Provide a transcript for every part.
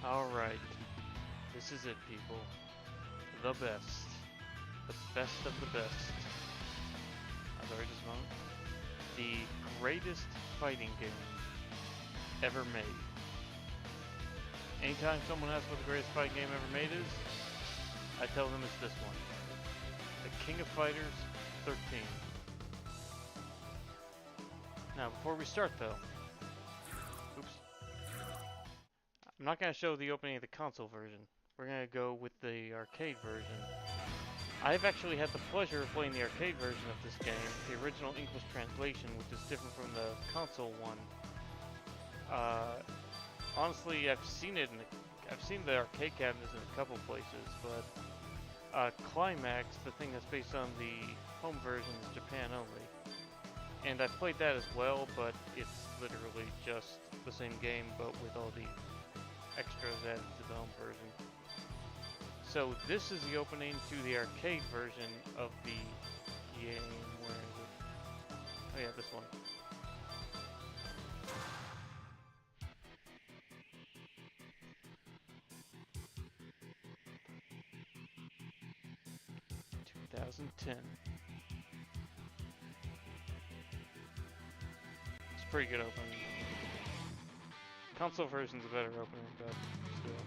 Alright, this is it, people. The best. The best of the best. Sorry, just a moment. The greatest fighting game ever made. Anytime someone asks what the greatest fighting game ever made is, I tell them it's this one. The King of Fighters 13. Now, before we start though, oops, I'm not going to show the opening of the console version. We're going to go with the arcade version. I've actually had the pleasure of playing the arcade version of this game, the original English translation, which is different from the console one. Honestly, I've seen the arcade cabinets in a couple places, but Climax, the thing that's based on the home version, is Japan only. And I've played that as well, but it's literally just the same game, but with all the extras added to the home version. So this is the opening to the arcade version of the game. Where is it? Oh yeah, this one. (2010). It's a pretty good opening. Console version's a better opening, but still.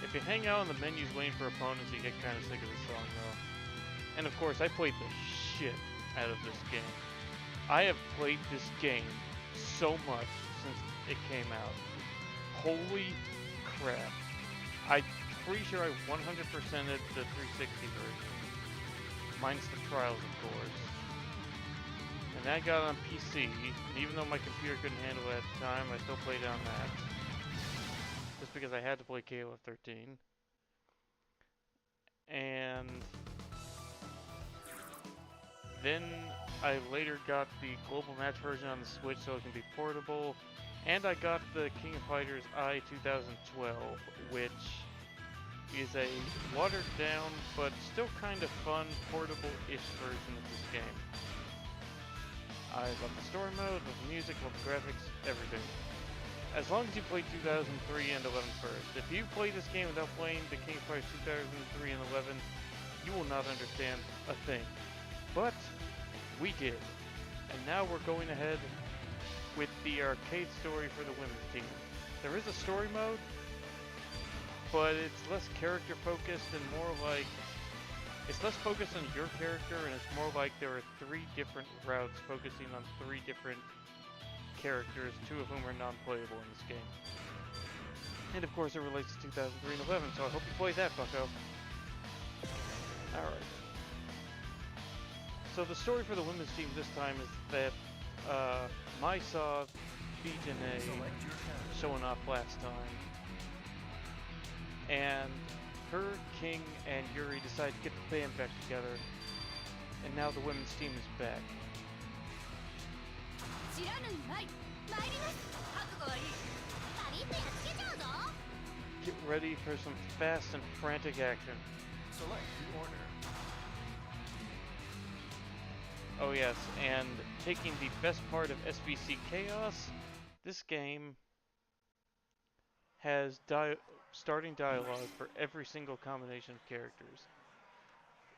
If you hang out on the menus waiting for opponents, you get kind of sick of the song though. And of course, I played the shit out of this game. I have played this game so much since it came out. Holy crap. I'm pretty sure I 100%ed the 360 version. Minus the trials, of course. And then I got it on PC, and even though my computer couldn't handle it at the time, I still played it on that. Just because I had to play KOF 13. And then I later got the global match version on the Switch so it can be portable. And I got the King of Fighters I 2012, which is a watered down but still kind of fun portable-ish version of this game. I love the story mode, love the music, love the graphics, everything. As long as you play 2003 and 11 first. If you play this game without playing the King of Fighters 2003 and 11, you will not understand a thing. But we did. And now we're going ahead with the arcade story for the women's team. There is a story mode, but it's less character focused and more like, it's less focused on your character, and it's more like there are 3 different routes focusing on 3 different characters, 2 of whom are non-playable in this game. And of course it relates to 2003 and 11, so I hope you play that, bucko. Alright. So the story for the women's team this time is that Mai saw Bijane showing off last time, and her, King, and Yuri decide to get the band back together, and now the women's team is back. Get ready for some fast and frantic action. Select the order. Oh yes, and taking the best part of SBC Chaos, this game has starting dialogue for every single combination of characters.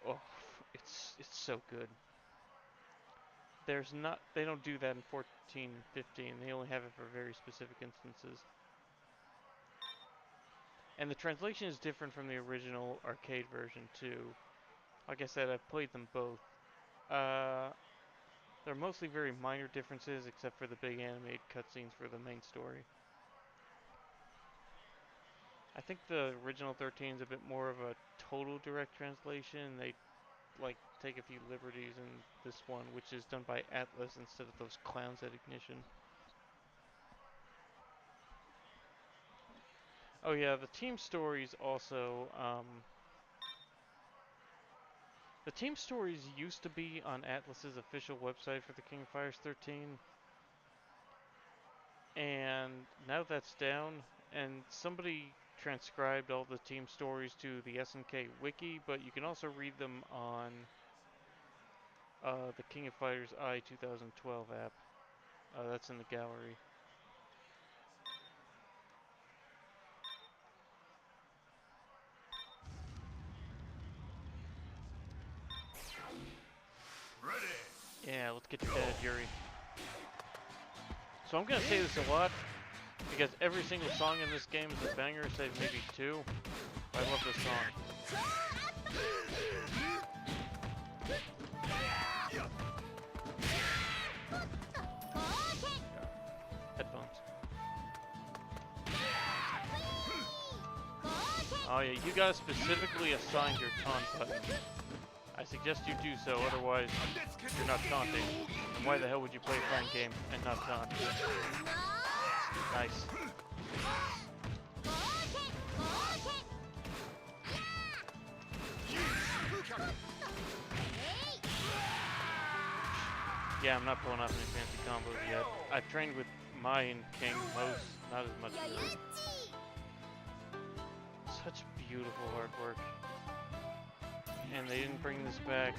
Oh, it's so good. They don't do that in 14 and 15. They only have it for very specific instances. And the translation is different from the original arcade version too. Like I said, I've played them both. They're mostly very minor differences except for the big animated cutscenes for the main story. I think the original 13 is a bit more of a total direct translation. They like take a few liberties in this one, which is done by Atlas instead of those clowns at Ignition. Oh yeah, the team stories also. The team stories used to be on Atlas's official website for the King of Fighters 13, and now that's down. And somebody transcribed all the team stories to the SNK wiki, but you can also read them on the King of Fighters I 2012 app. That's in the gallery. Ready. Yeah, let's get your dad, Yuri. So I'm gonna say this a lot because every single song in this game is a banger, save maybe two. I love this song. Headphones. Oh yeah, you guys specifically assigned your taunt button. I suggest you do so, otherwise you're not taunting. And why the hell would you play a ranked game and not taunt? Nice. Yeah, I'm not pulling off any fancy combos yet. I've trained with Mai and King most, not as much as you. Such beautiful artwork. And they didn't bring this back.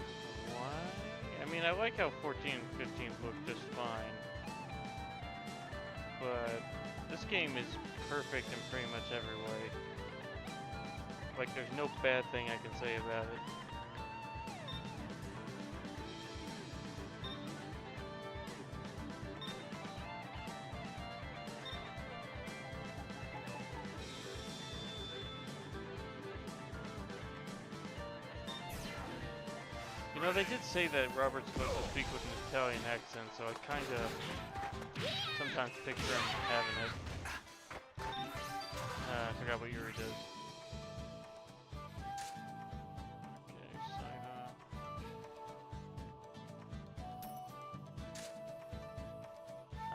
Why? I mean, I like how 14 and 15 look just fine. But this game is perfect in pretty much every way. Like, there's no bad thing I can say about it. You know, they did say that Robert's supposed to speak with an Italian accent, so I kind of sometimes picture him having it. I forgot what Yuri does. Okay, Saiha.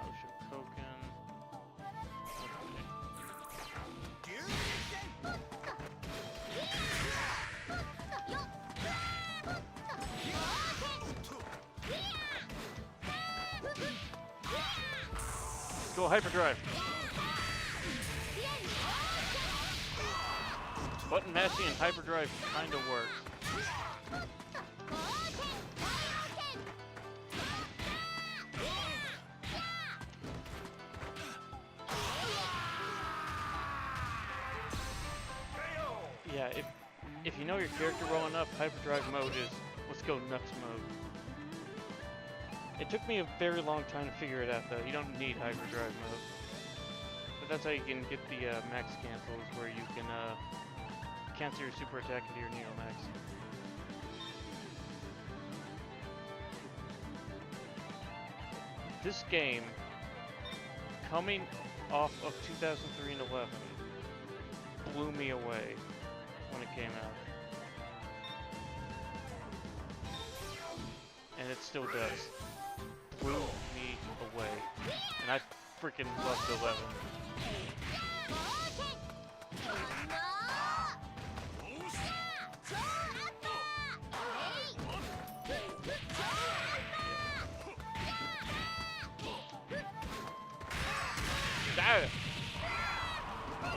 Aoshokoken. Okay. Go hyperdrive. Button mashing and hyperdrive kind of works. Yeah, if you know your character well enough, hyperdrive mode is let's go nuts mode. It took me a very long time to figure it out though. You don't need hyperdrive mode. But that's how you can get the max cancels, where you can cancel your super attack into your Neo Max. This game, coming off of 2003 and 11, blew me away when it came out. And it still does. Blew me away. And I freaking loved 11.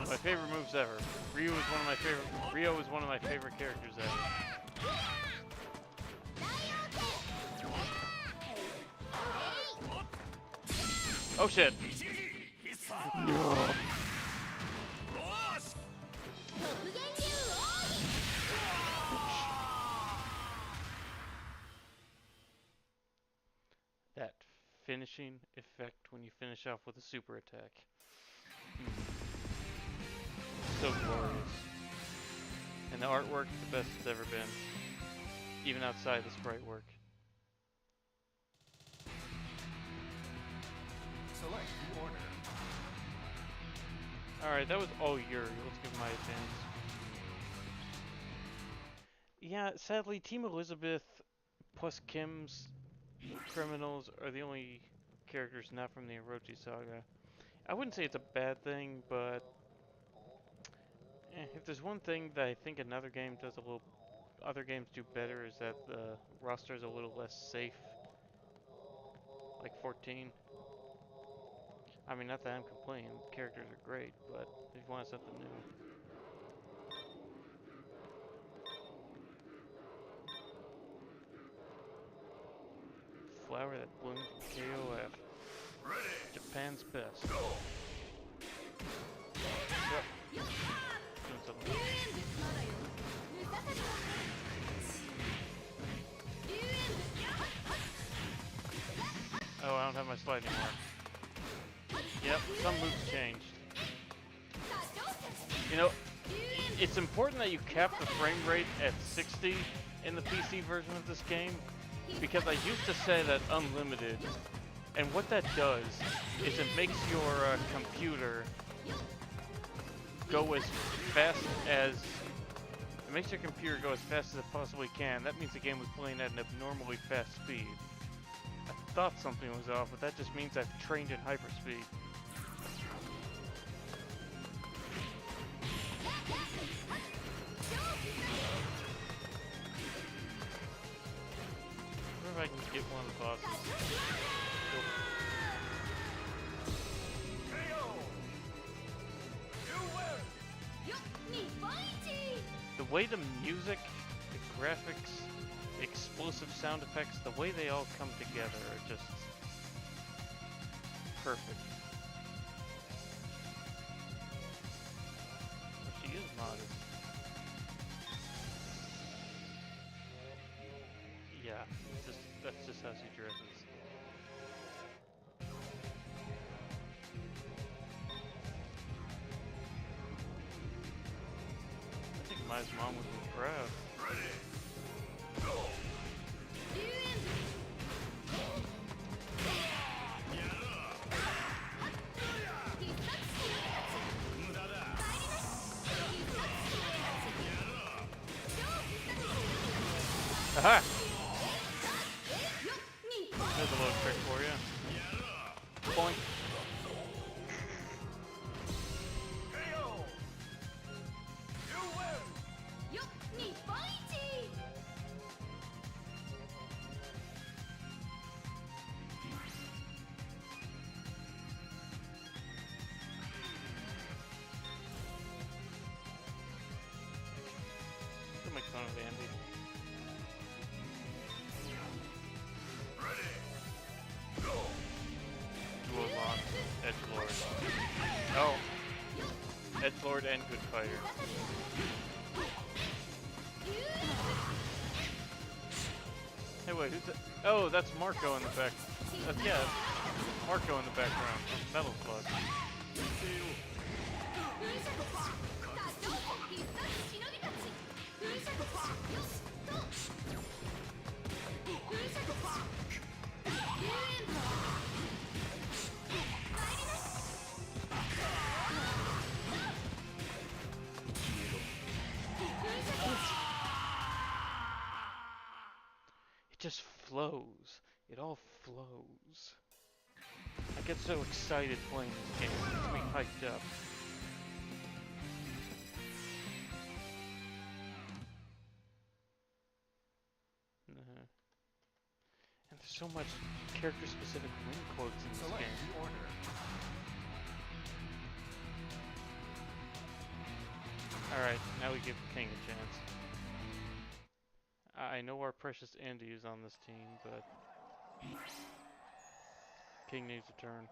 My favorite moves ever. Rio is one of my favorite characters ever. Oh shit. No. That finishing effect when you finish off with a super attack. So glorious. And the artwork, the best it's ever been. Even outside the sprite work. Select the order. Alright, that was all Yuri. Let's give my advance. Yeah, sadly, Team Elizabeth plus Kim's criminals are the only characters not from the Orochi saga. I wouldn't say it's a bad thing, but if there's one thing that I think another game does other games do better, is that the roster is a little less safe. Like 14. I mean, not that I'm complaining, the characters are great, but if you want something new. flower that blooms in KOF. Ready. Japan's best. Go. Yep. Doing something. Oh, I don't have my slide anymore. Yep, some moves changed. You know, it's important that you cap the frame rate at 60 in the PC version of this game, because I used to set it at unlimited, and what that does is it makes your computer go as fast as it possibly can. That means the game was playing at an abnormally fast speed. I thought something was off, but that just means I've trained in hyperspeed. I wonder if I can get one of the bosses. Nope. The way the music, the graphics, the explosive sound effects, the way they all come together are just perfect. Well, she is modest. Yeah, that's just how she dresses. I think Mai's mom would be proud. Ready. Go. Aha! There's a little trick for you. Boink. KO. You win. Don't make fun of Andy. Ready. Go. Dual on Edgelord. Oh. Edgelord and Good Fighter. Hey, wait, who's that? Oh, that's Marco in the back. Yeah, Marco in the background from Metal Slug. It just flows. It all flows. I get so excited playing this game. It gets me hyped up. And there's so much character-specific win quotes in this Select game. the order. Alright, now we give King a chance. I know our precious Andy is on this team, but King needs a turn.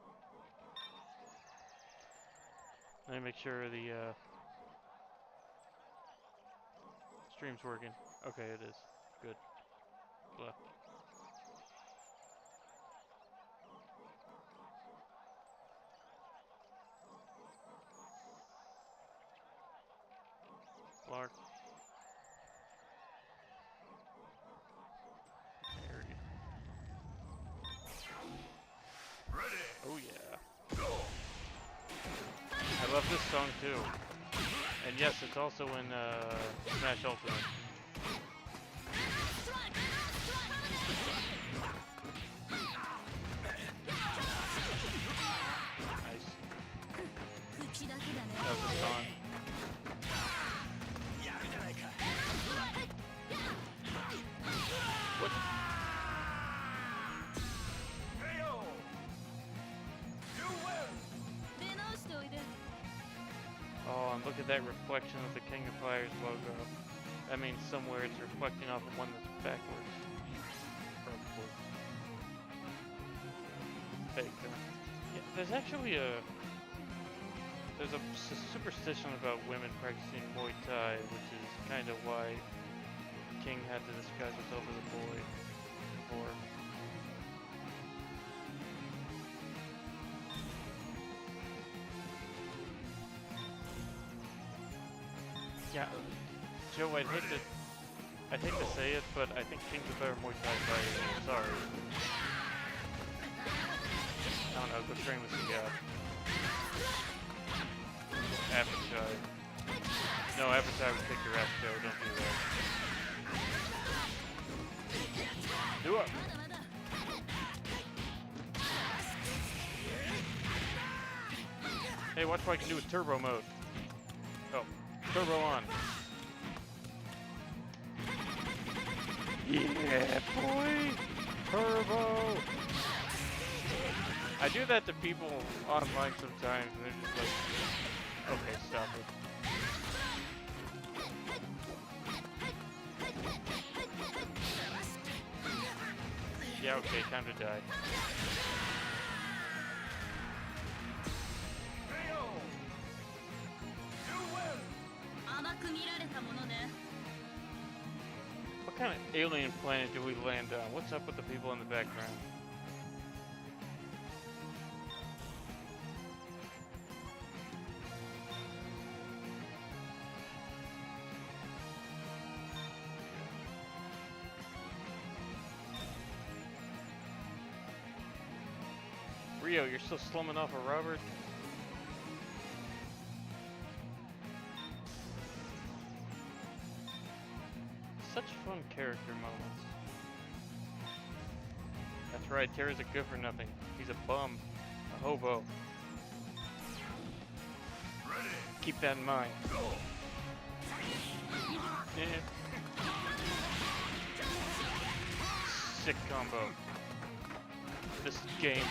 Let me make sure the stream's working. Okay, it is. Good. Blah. Clark. Mary. Ready. Oh yeah. Go. I love this song too. And yes, it's also in Smash Ultimate. Nice. That was a song. What? KO. You win. Oh, and look at that reflection of the King of Fighters logo. That means somewhere it's reflecting off of one that's backwards. Probably. fake. Yeah, there's actually a superstition about women practicing Muay Thai, which is kind of why King had to disguise herself as a boy before. Yeah, Joe, I'd hate to say it, but I think King's a better Muay Thai fighter. I'm sorry. I don't know, go train with some guy. Appetite. No, Appetite would kick your ass, Joe. Don't do that. Do it! Hey, watch what I can do with turbo mode. Oh, turbo on. Yeah, boy! Turbo! I do that to people online sometimes, and they're just like, okay, stop it. Yeah, okay, time to die. What kind of alien planet do we land on? What's up with the people in the background? Rio, you're still slumming off of Robert? Such fun character moments. That's right, Terry's a good for nothing. He's a bum. A hobo. Ready. Keep that in mind. Go. Sick combo. This game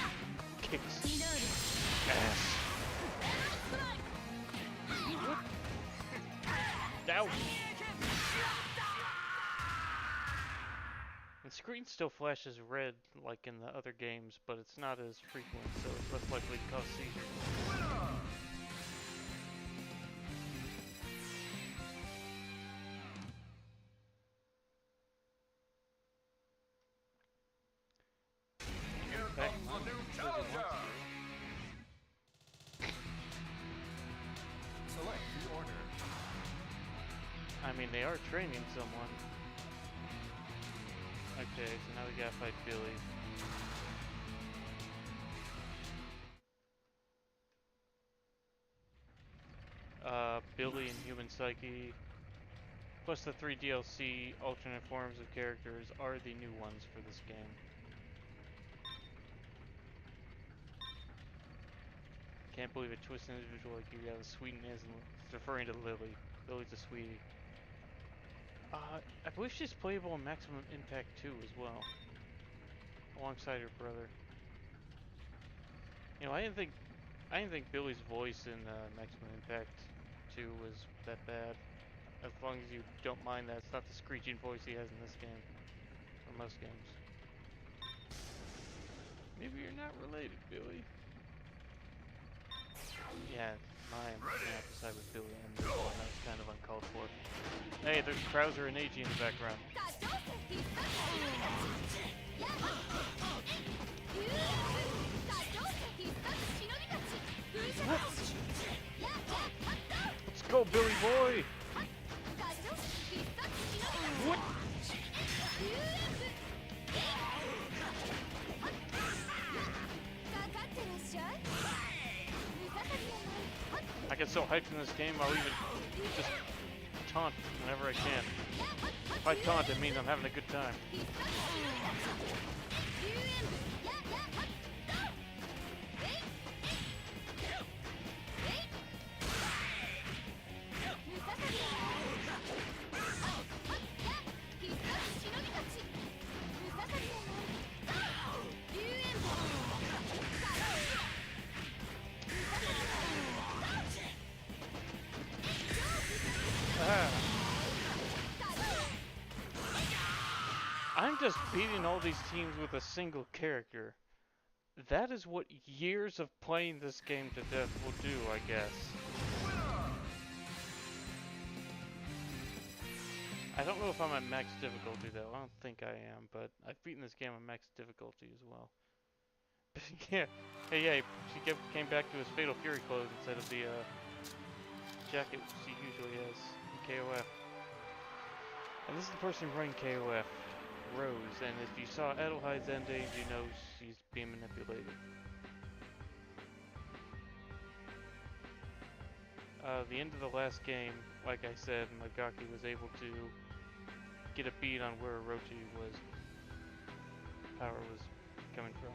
kicks ass. Ouch! The screen still flashes red like in the other games, but it's not as frequent, so it's less likely to cause seizures. Here comes a new challenger. Select the order. I mean, they are training someone. Okay, so now we gotta fight Billy. Billy and Human Psyche, plus the 3 DLC alternate forms of characters are the new ones for this game. Can't believe a twisted individual like you got a sweetness, and it's referring to Lily. Lily's a sweetie. I believe she's playable in Maximum Impact 2 as well, alongside her brother. You know, I didn't think Billy's voice in Maximum Impact 2 was that bad. As long as you don't mind that, it's not the screeching voice he has in this game, or most games. Maybe you're not related, Billy. Yeah, I'm gonna have to side with Billy on this one. That was kind of uncalled for. Hey, there's Krauser and AG in the background. Let's go, Billy boy! What? I get so hyped in this game, I'll even just taunt whenever I can. If I taunt, it means I'm having a good time. I'm just beating all these teams with a single character. that is what years of playing this game to death will do, I guess. I don't know if I'm at max difficulty though. I don't think I am, but I've beaten this game on max difficulty as well. Yeah, hey, yeah, came back to his Fatal Fury clothes instead of the jacket she usually has in KOF. And this is the person running KOF, Rose. And if you saw Adelheide's ending, you know she's being manipulated. The end of the last game, like I said, Magaki was able to get a beat on where Orochi was power was coming from.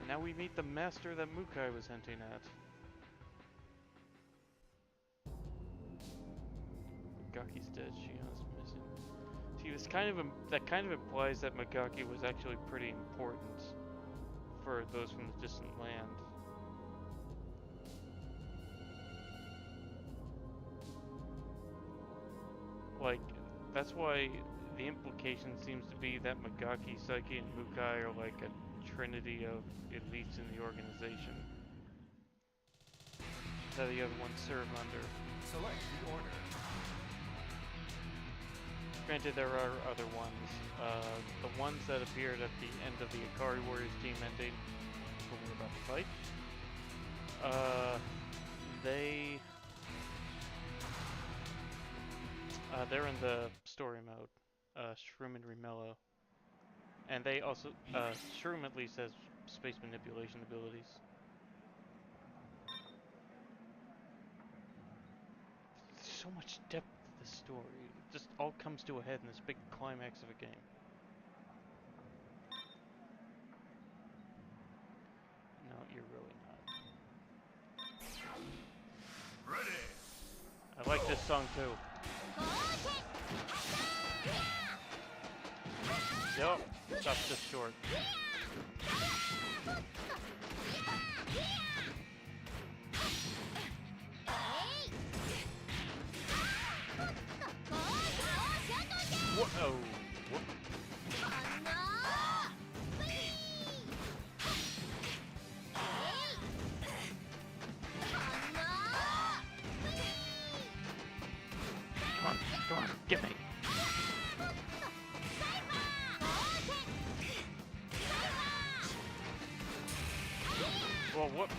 Now we meet the master that Mukai was hinting at. Magaki's dead, Shion's missing. See, this that kind of implies that Magaki was actually pretty important for those from the distant land. Like, that's why the implication seems to be that Magaki, Saiki, and Mukai are like a trinity of elites in the organization that the other ones serve under. Select the order. Granted, there are other ones. The ones that appeared at the end of the Ikari Warriors team ending, when we were about to fight, they're in the story mode, Shroom and Remello. And they also, Shroom at least has space manipulation abilities. There's so much depth to the story. It just all comes to a head in this big climax of a game. No, you're really not. Ready. I like this song too. Yup, stopped just short. Whoa! Whoop. Come on, get me! Well, what?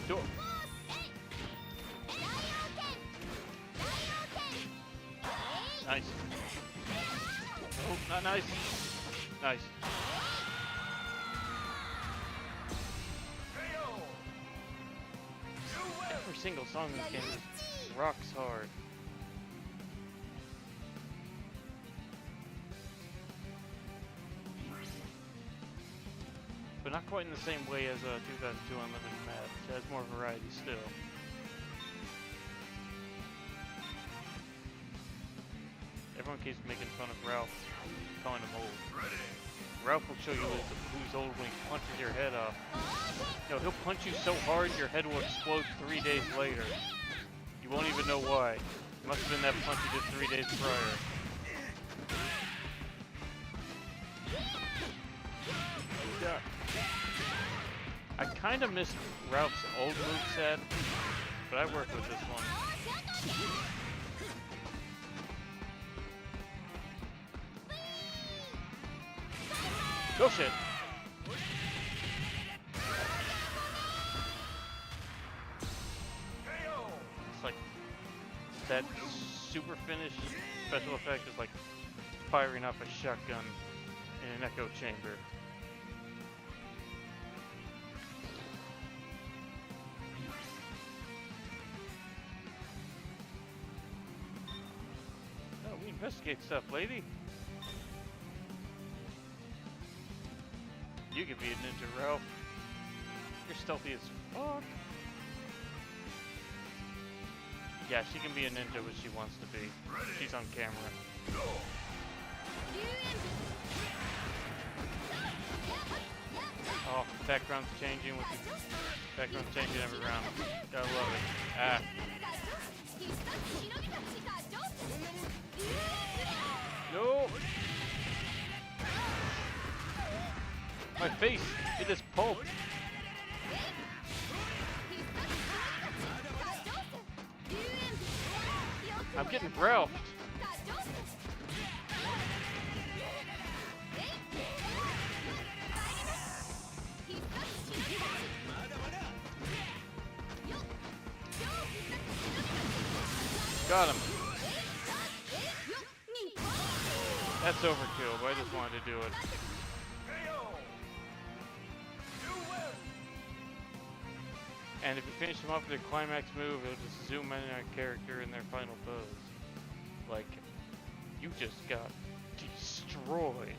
Do it. Nice. Oh, not nice. Nice. Every single song in this game rocks hard. But not quite in the same way as 2002 Unlimited Map. It has more variety still. Everyone keeps making fun of Ralph, calling him old. Ralph will show you who's old when he punches your head off. No, he'll punch you so hard your head will explode 3 days later. You won't even know why. It must have been that punch you did 3 days prior. Yeah. I kind of missed Ralph's old moveset, but I worked with this one. Go shit! It's like that super finish special effect is like firing off a shotgun in an echo chamber. Oh, we investigate stuff, lady. You could be a ninja, Ralph. You're stealthy as fuck. Yeah, she can be a ninja when she wants to be. She's on camera. Oh, background's changing with the background's changing every round. Gotta love it. Ah. No! My face! It is pulp! I'm getting Ralphed! Got him! That's overkill, but I just wanted to do it. And if you finish them off with a climax move, it'll just zoom in on a character in their final pose. Like, you just got destroyed.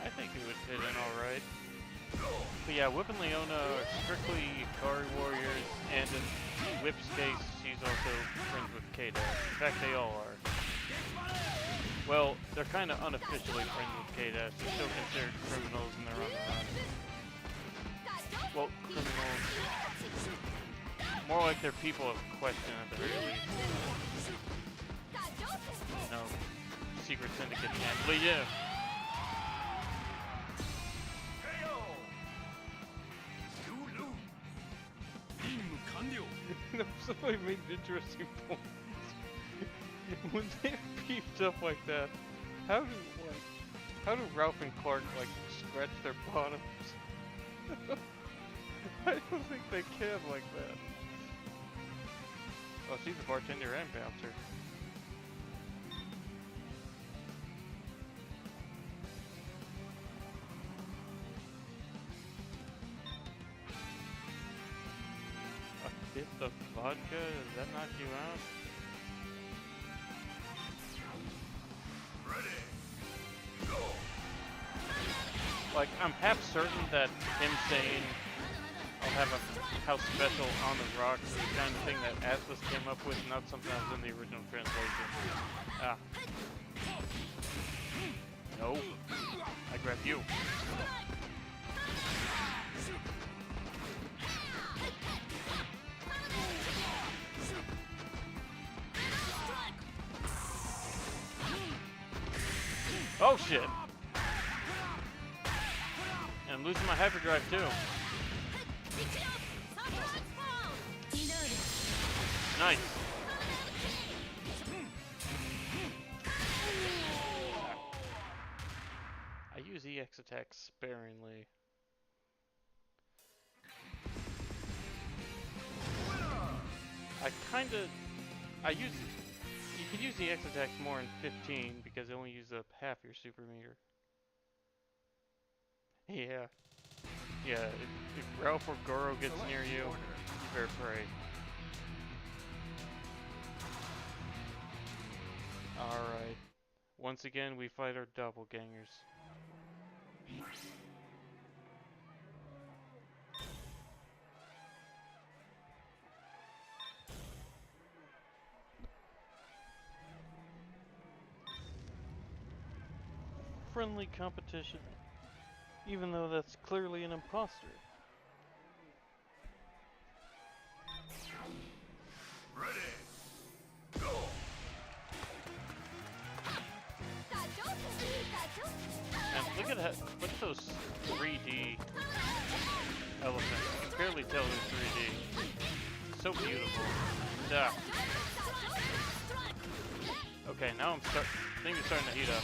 I think it would fit in alright. But yeah, Whip and Leona are strictly Ikari warriors, and in Whip's case, she's also friends with K-Dash. In fact, they all are. Well, they're kind of unofficially friends with K-Dash. They're still considered criminals in their own right. Well, criminals. More like they're people of question at the very least. No, secret syndicate can't bleed you. Somebody made interesting points. When they're beefed up like that, how do Ralph and Clark like scratch their bottoms? I don't think they can like that. Oh, she's a bartender and bouncer. A fifth of vodka? Does that knock you out? Ready. Go. Like, I'm half certain that him saying I'll have a house special on the rocks is the kind of thing that Atlas came up with, not something that was in the original translation. Ah. No. I grab you. Oh shit! And I'm losing my hyperdrive too. Nice. I use EX attacks sparingly. You could use the EX attacks more in 15 because they only use up half your super meter. Yeah. Yeah, if Ralph or Goro gets near you, you better pray. Alright. Once again, we fight our doppelgangers. Friendly competition, even though that's clearly an imposter. Ready. Go. And look at those 3D elephants. You can barely tell they're 3D. So beautiful. Duh. Okay, now things are starting to heat up.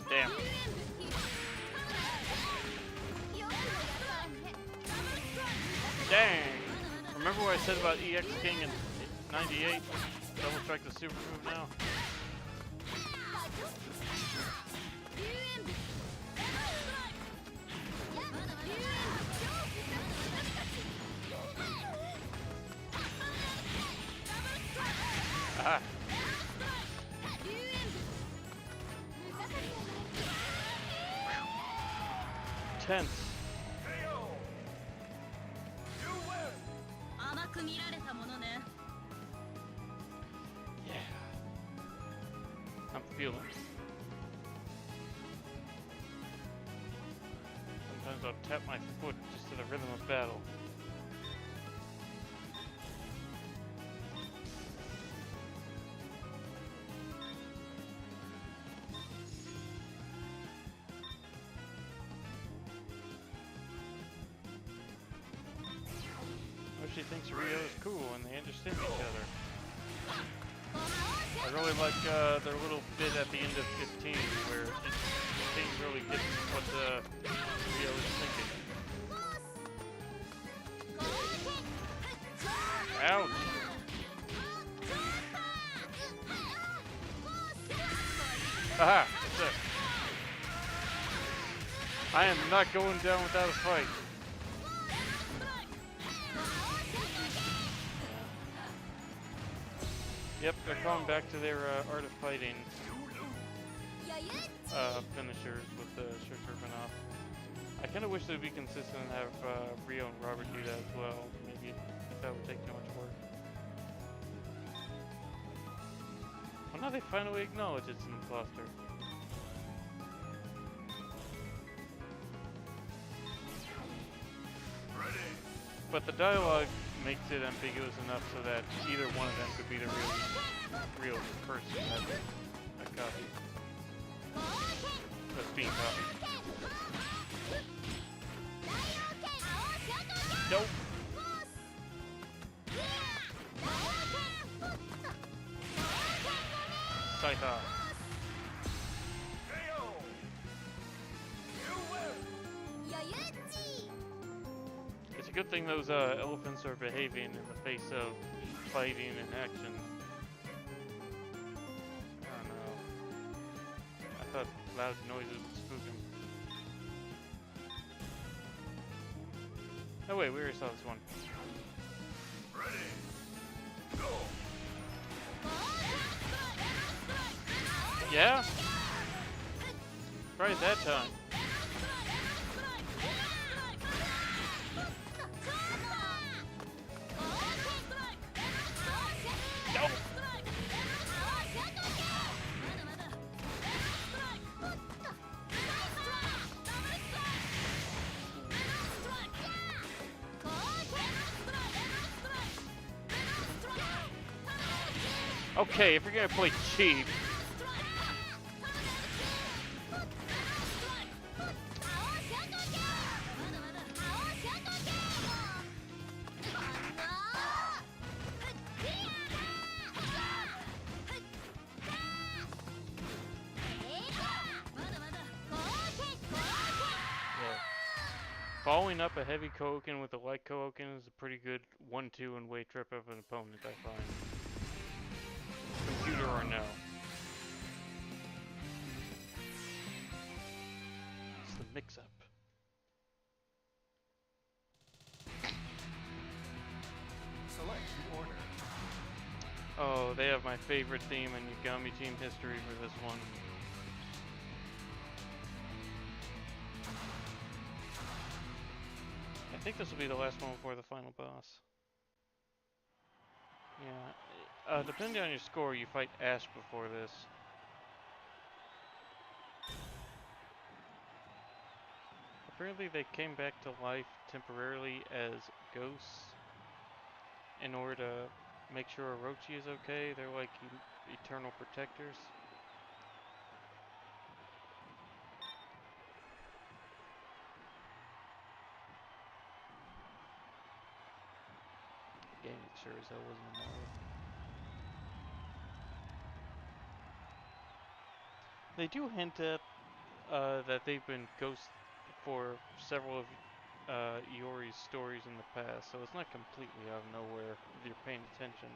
Damn. Dang! Remember what I said about EX King in 98? Double strike the super move now. Ah. Tense. KO. You win. 甘く見られたものね。 Yeah. I'm feeling it. Sometimes I'll tap my foot just to the rhythm of battle. She thinks Rio is cool and they understand each other. I really like their little bit at the end of 15 where it seems really gets what Rio is thinking. Ouch! Aha! Sick. I am not going down without a fight. Yep, they're going back to their art of fighting finishers with the shirt ripping off. I kind of wish they'd be consistent and have Rio and Robert do that as well. Maybe that would take too much work. Well, now they finally acknowledge it's an imposter. Ready. But the dialogue makes it ambiguous enough so that either one of them could be the real person that's a copy. That's being copied. Nope. Saita. KO. You win. It's a good thing those elephants are behaving in the face of fighting and action. I don't know. I thought loud noises would spook him. Oh wait, we already saw this one. Ready. Go. Yeah? Right that time. No. Okay, if you're gonna play cheap. Following up a heavy Koken with a light Koken is a pretty good 1-2 and weight trip of an opponent, I find. Computer or no. It's the mix-up. Select the order. Oh, they have my favorite theme in Yagami Team history for this one. I think this will be the last one before the final boss. Yeah, depending on your score, you fight Ash before this. Apparently they came back to life temporarily as ghosts in order to make sure Orochi is okay. They're like eternal protectors. Game sure as hell wasn't immortal. They do hint at that they've been ghosts for several of Iori's stories in the past, so it's not completely out of nowhere if you're paying attention.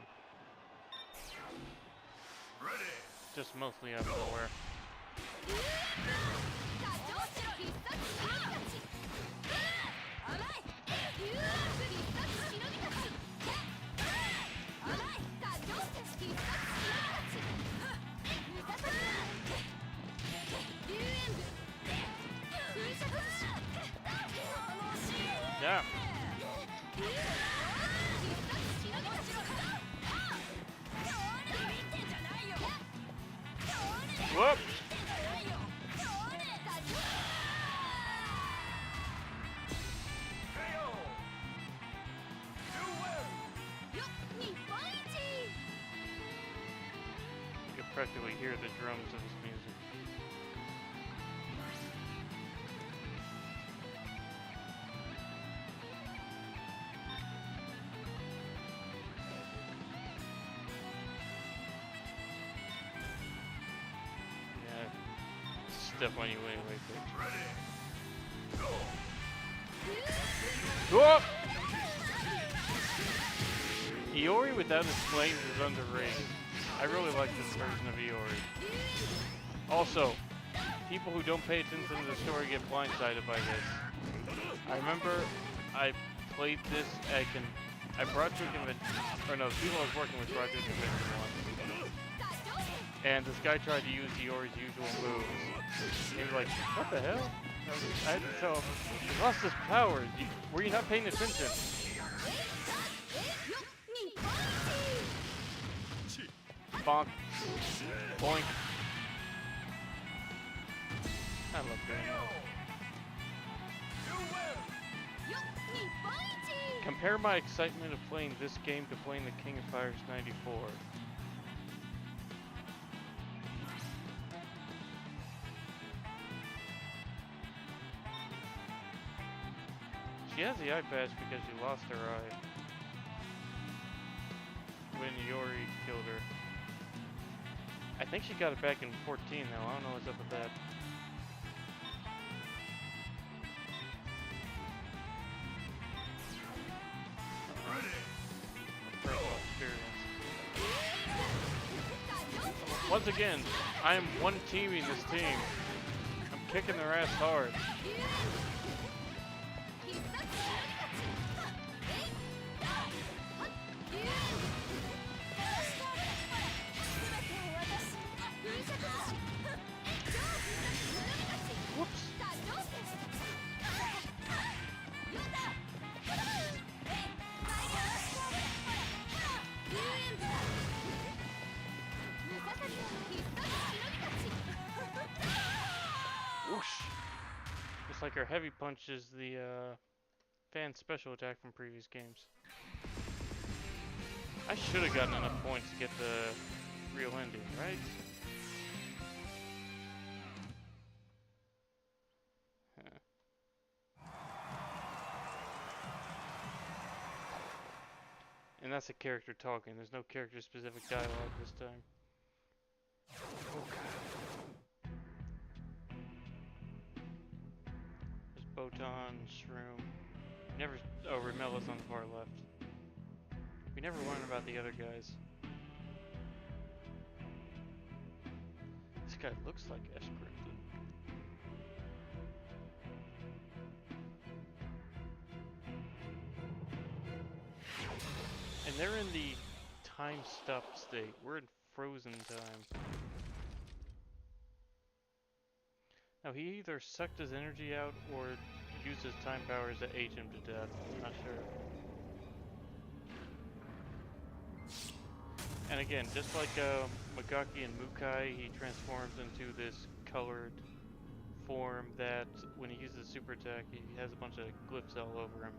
Ready. Just mostly out of nowhere. practically hear the drums of this music. Yeah, it's definitely way quick. Ready. Go. Whoa! Iori without his flames is underrated. I really like this version of Iori. Also, people who don't pay attention to the story get blindsided by this. I remember I played this at I brought to a convention, or no, the people I was working with brought to a convention once. And this guy tried to use Iori's usual moves. He was like, what the hell? I had to tell him, he lost his powers. Were you not paying attention? Bonk. Boink. I love doing that. Compare my excitement of playing this game to playing the King of Fighters 94. She has the eye patch because she lost her eye when Iori killed her. I think she got it back in 14 though. I don't know what's up with that. Personal experience. Once again, I am one teaming this team. I'm kicking their ass hard. Whoops. Whoosh. Just like our heavy punch is the fan special attack from previous games. I should have gotten enough points to get the real ending, right? And that's a character talking. There's no character-specific dialogue this time. Oh god. There's Botan, Shroom. Never. Oh, Ramella's on the far left. We never learn about the other guys. This guy looks like S-Crypted. And they're in the time stop state. We're in frozen time. Now he either sucked his energy out or used his time powers to age him to death. I'm not sure. And again, just like Magaki and Mukai, he transforms into this colored form that when he uses super attack, he has a bunch of glyphs all over him.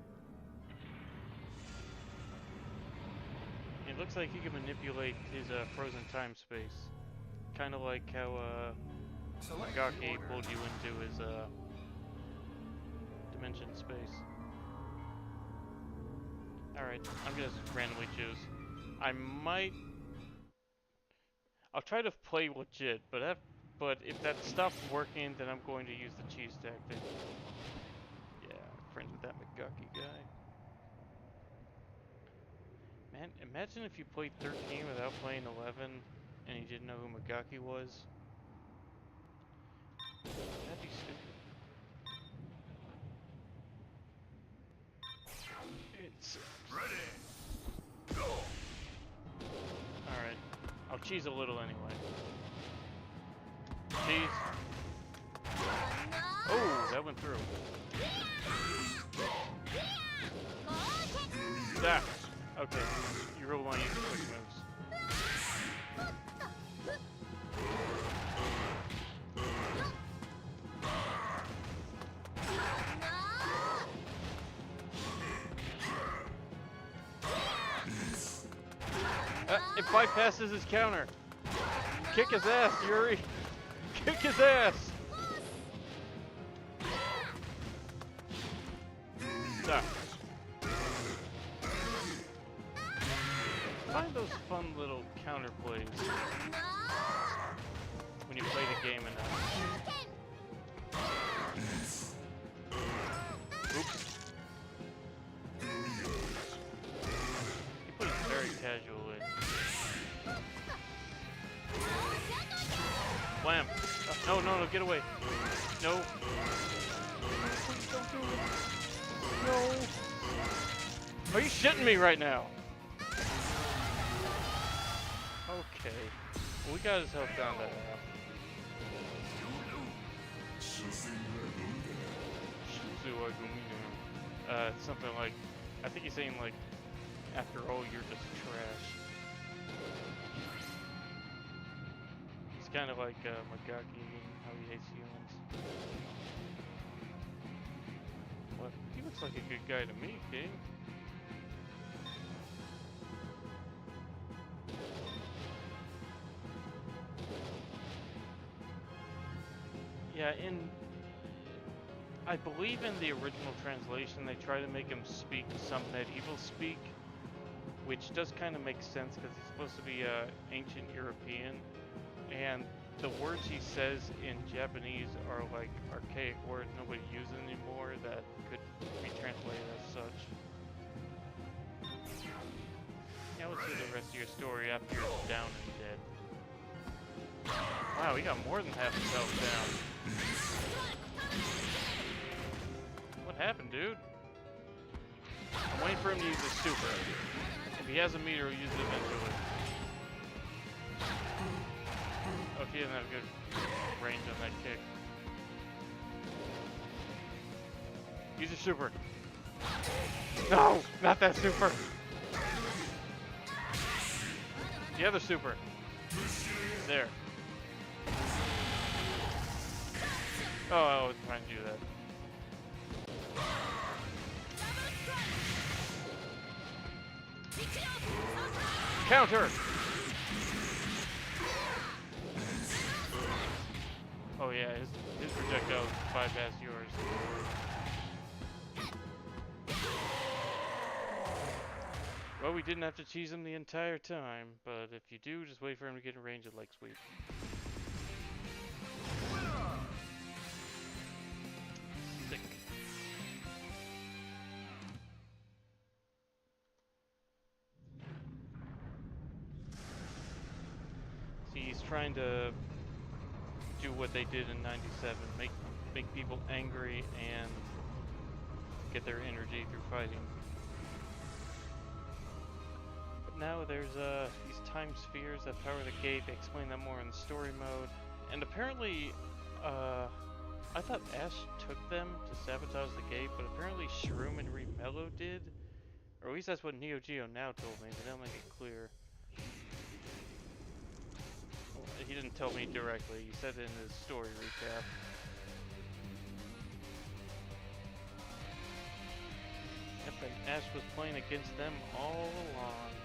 It looks like he can manipulate his frozen time space. Kind of like how Magaki pulled you into his dimension space. Alright, I'm gonna randomly choose. I'll try to play legit, but if that stops working, then I'm going to use the cheese tactic. Yeah, friends with that Magaki guy. Man, imagine if you played 13 without playing 11, and you didn't know who Magaki was. That'd be stupid. It's Ready. Go. alright. I'll cheese a little anyway. Cheese. Oh, that went through. Ah, okay. You really want to use the quick moves. It bypasses his counter. Kick his ass, Yuri! Kick his ass! Stop. Find those fun little counterplays when you play the game enough. Oops. He put it very casual in. Wham! No, no, no, get away. No. Please don't do it. No. Are you shitting me right now? Okay. Well, we got his health down to half. Something like, I think he's saying like, after all, you're just trash. It's kind of like Magaki and how he hates humans. What? He looks like a good guy to me, King. Yeah, I believe in the original translation they try to make him speak some medieval speak, which does kind of make sense because he's supposed to be ancient European, and the words he says in Japanese are like archaic words nobody uses anymore that could be translated as such. Yeah, let's see the rest of your story after you're down and dead. Wow, we got more than half his health down. What happened, dude? I'm waiting for him to use his super. If he has a meter, he'll use it eventually. Oh, he doesn't have good range on that kick. Use your super. No, not that super. The other super. There. Oh, I was trying to do that. Counter! Oh yeah, his projectile bypassed yours. Well, we didn't have to cheese him the entire time, but if you do, just wait for him to get in range of leg sweep. Sick. See, he's trying to do what they did in '97, make people angry and get their energy through fighting. But now there's these time spheres that power the gate. They explain that more in the story mode, and apparently, I thought Ash took them to sabotage the gate, but apparently Shroom and Remello did, or at least that's what Neo Geo now told me, but they'll make it clear. He didn't tell me directly, he said it in his story recap. Yep, and Ash was playing against them all along.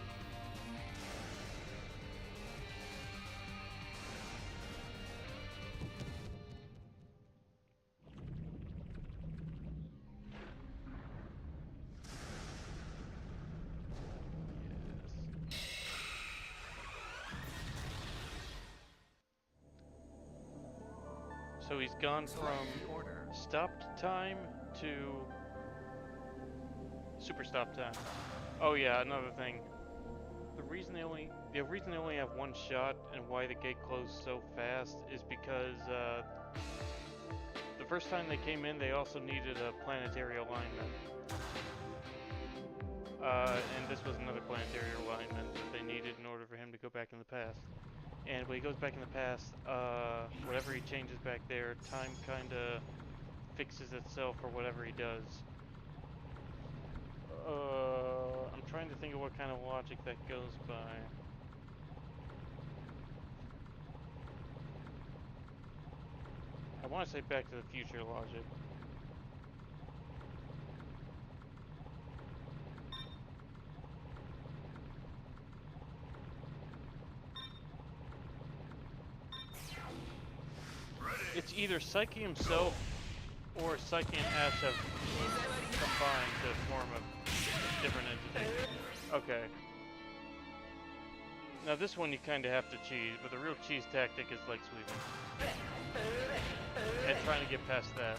So he's gone from stopped time to super stop time. Oh yeah, another thing. The reason they only have one shot and why the gate closed so fast is because the first time they came in, they also needed a planetary alignment. And this was another planetary alignment that they needed in order for him to go back in the past. And when he goes back in the past, whatever he changes back there, time kinda fixes itself for whatever he does. I'm trying to think of what kind of logic that goes by. I want to say Back to the Future logic. It's either Psyche himself or Psyche and Ash have combined to form a different entity. Okay. Now this one you kind of have to cheese, but the real cheese tactic is leg sweeping. And trying to get past that.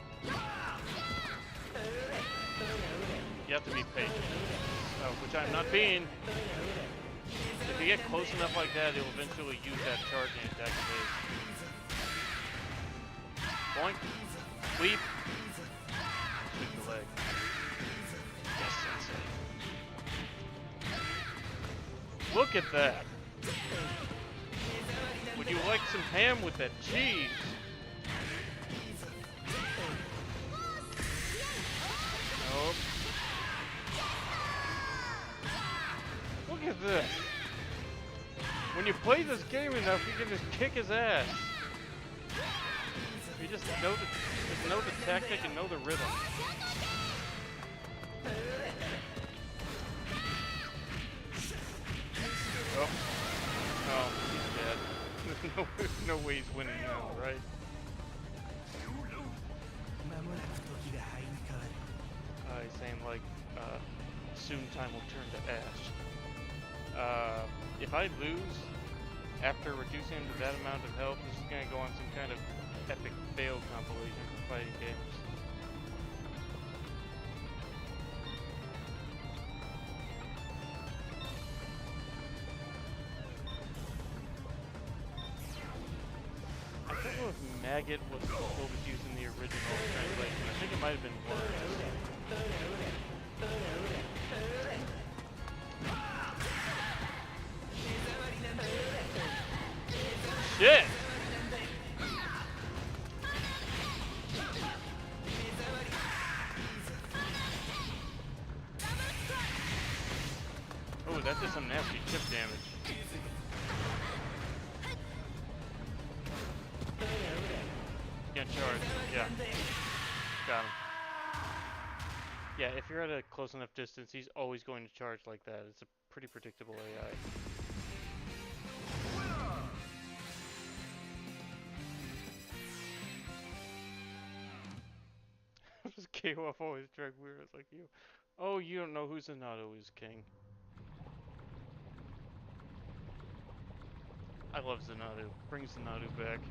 You have to be patient. Which I'm not being. If you get close enough like that, he'll eventually use that charging attack of his. Boink. Sweep. Sweep the leg. Yes, sensei. Look at that. Would you like some ham with that cheese? Nope. Look at this. When you play this game enough, you can just kick his ass. You just know the tactic and know the rhythm. Oh. Oh, he's dead. There's no way he's winning now, right? He's saying like, soon time will turn to ash. If I lose after reducing him to that amount of health, this is gonna go on some kind of epic fail compilation for fighting games. I don't know if maggot was what was used in the original translation. I think it might have been worms. Shit! Oh, that did some nasty chip damage. Can't charge. Yeah. Got him. Yeah, if you're at a close enough distance, he's always going to charge like that. It's a pretty predictable AI. This KOF always drag weird like you. Oh, you don't know who Zanado is, King. I love Zanadu. Bring Zanadu back.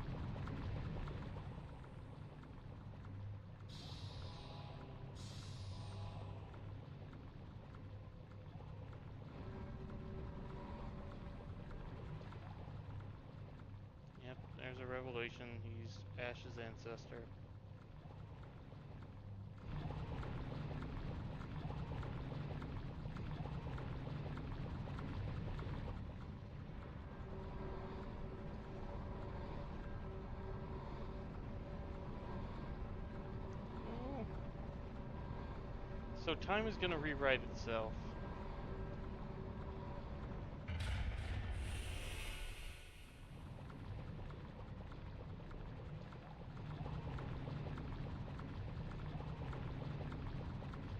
Yep, there's a revelation. He's Ash's ancestor. So time is gonna rewrite itself.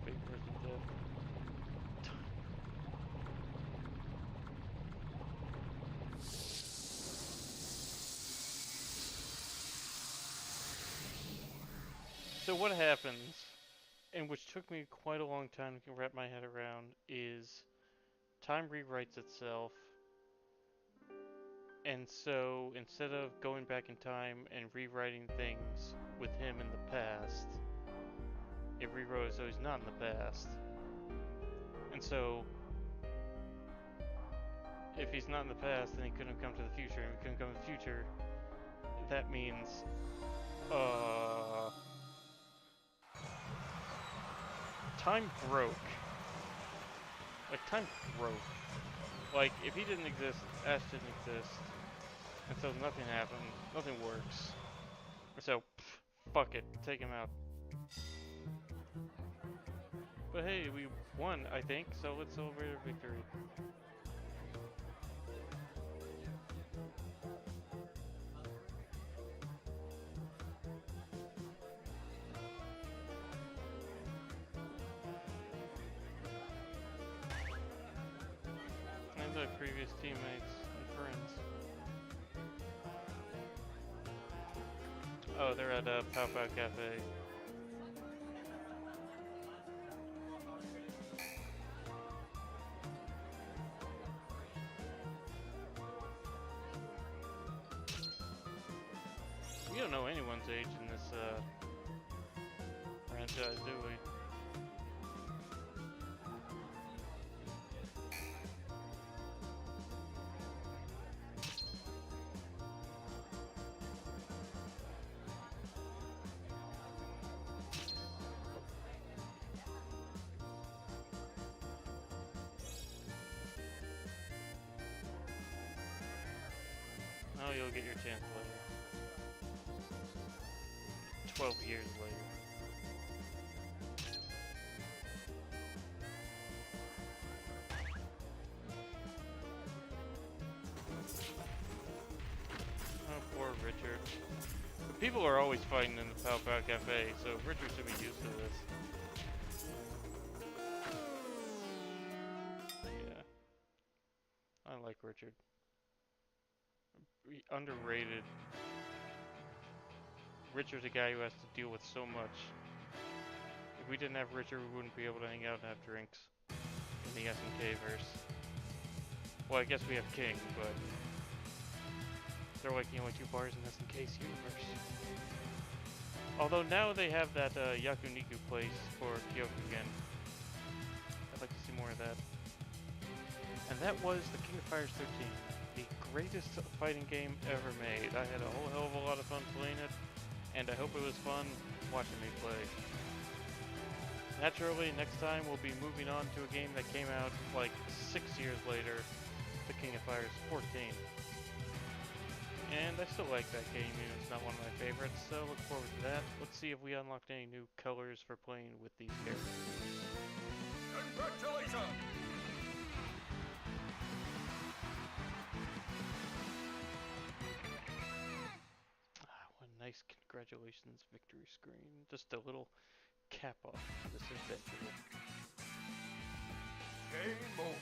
Big person death. So what happens, and which took me quite a long time to wrap my head around, is time rewrites itself. And so, instead of going back in time and rewriting things with him in the past, it rewrote as though he's not in the past. And so, if he's not in the past, then he couldn't have come to the future. And if he couldn't come to the future, that means, time broke. Like, time broke. Like, if he didn't exist, Ash didn't exist. And so nothing happened, nothing works. So, fuck it, take him out. But hey, we won, I think, so let's celebrate our victory. And the previous teammates and friends. Oh, they're at Pow Pow Cafe. We don't know anyone's age in this franchise, do we? Oh, you'll get your chance later. 12 years later. Oh, poor Richard. But people are always fighting in the Pow Pow Cafe, so Richard should be used to this. Yeah. I like Richard. Underrated. Richard's a guy who has to deal with so much. If we didn't have Richard, we wouldn't be able to hang out and have drinks in the SNK verse. Well, I guess we have King, but they're like the only two bars in SNK's universe. Although now they have that Yakuniku place for Kyokugen. I'd like to see more of that. And that was the King of Fighters 13, the greatest fighting game ever made. I had a whole hell of a lot of fun playing it, and I hope it was fun watching me play. Naturally, next time we'll be moving on to a game that came out like 6 years later, the King of Fighters 14. And I still like that game, even if it's not one of my favorites, so look forward to that. Let's see if we unlocked any new colors for playing with these characters. Congratulations! Ah, what a nice congratulations victory screen. Just a little cap off this adventure. Game over.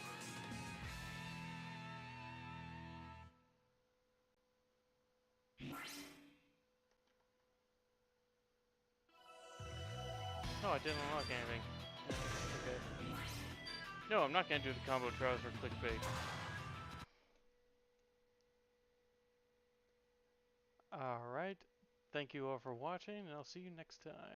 No, I didn't unlock anything. Okay. No, I'm not gonna do the combo trials for clickbait. Alright. Thank you all for watching, and I'll see you next time.